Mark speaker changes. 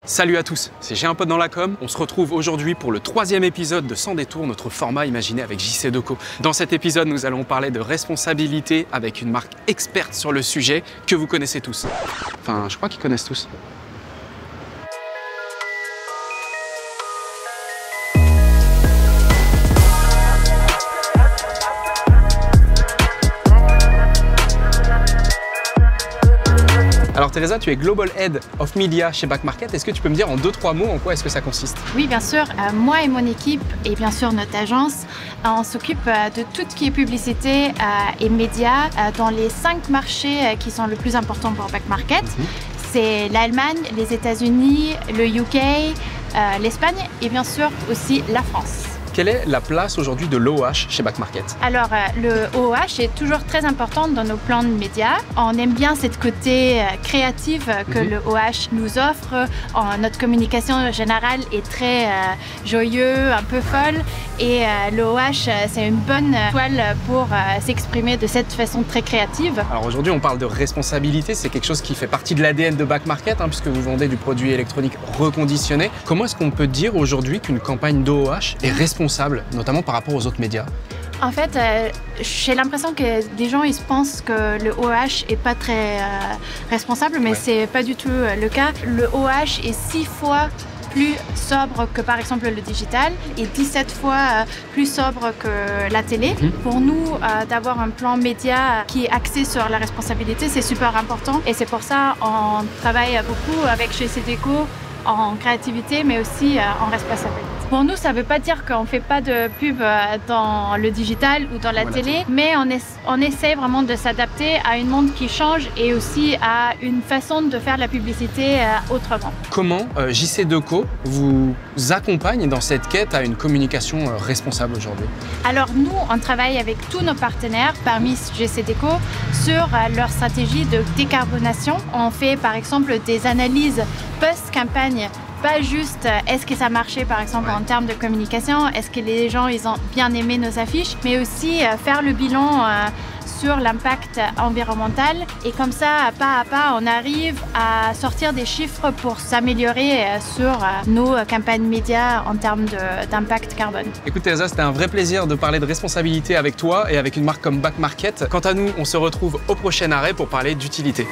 Speaker 1: Salut à tous, c'est J'ai un pote dans la com. On se retrouve aujourd'hui pour le 3e épisode de Sans détour, notre format imaginé avec JC Decaux. Dans cet épisode, nous allons parler de responsabilité avec une marque experte sur le sujet que vous connaissez tous. Enfin, je crois qu'ils connaissent tous. Alors Teresa, tu es Global Head of Media chez Back Market. Est-ce que tu peux me dire en 2-3 mots en quoi est-ce que ça consiste?
Speaker 2: Oui, bien sûr. Moi et mon équipe et bien sûr notre agence, on s'occupe de tout ce qui est publicité et médias dans les 5 marchés qui sont le plus importants pour Back Market. C'est l'Allemagne, les États-Unis, le UK, l'Espagne et bien sûr aussi la France.
Speaker 1: Quelle est la place aujourd'hui de l'OOH chez Back Market?
Speaker 2: Alors, le OOH est toujours très important dans nos plans de médias. On aime bien cette côté créatif que le OOH nous offre. Notre communication générale est très joyeuse, un peu folle. Et le OOH, c'est une bonne toile pour s'exprimer de cette façon très créative.
Speaker 1: Alors aujourd'hui, on parle de responsabilité. C'est quelque chose qui fait partie de l'ADN de Back Market, puisque vous vendez du produit électronique reconditionné. Comment est-ce qu'on peut dire aujourd'hui qu'une campagne d'OOH est responsable, notamment par rapport aux autres médias?
Speaker 2: En fait, j'ai l'impression que des gens ils pensent que le OOH est pas très responsable, mais c'est pas du tout le cas. Le OOH est 6 fois plus sobre que par exemple le digital et 17 fois plus sobre que la télé. Pour nous, d'avoir un plan média qui est axé sur la responsabilité, c'est super important et c'est pour ça qu'on travaille beaucoup avec JC Decaux en créativité mais aussi en responsabilité. Pour nous, ça ne veut pas dire qu'on ne fait pas de pub dans le digital ou dans la télé, mais on essaie vraiment de s'adapter à un monde qui change et aussi à une façon de faire la publicité autrement.
Speaker 1: Comment JC Decaux vous accompagne dans cette quête à une communication responsable aujourd'hui? Alors
Speaker 2: nous, on travaille avec tous nos partenaires parmi JC Decaux sur leur stratégie de décarbonation. On fait par exemple des analyses post-campagne. Pas juste est-ce que ça marchait par exemple en termes de communication, est-ce que les gens ils ont bien aimé nos affiches, mais aussi faire le bilan sur l'impact environnemental et comme ça, pas à pas, on arrive à sortir des chiffres pour s'améliorer sur nos campagnes médias en termes d'impact carbone.
Speaker 1: Écoute Teresa, c'était un vrai plaisir de parler de responsabilité avec toi et avec une marque comme Back Market. Quant à nous, on se retrouve au prochain arrêt pour parler d'utilité.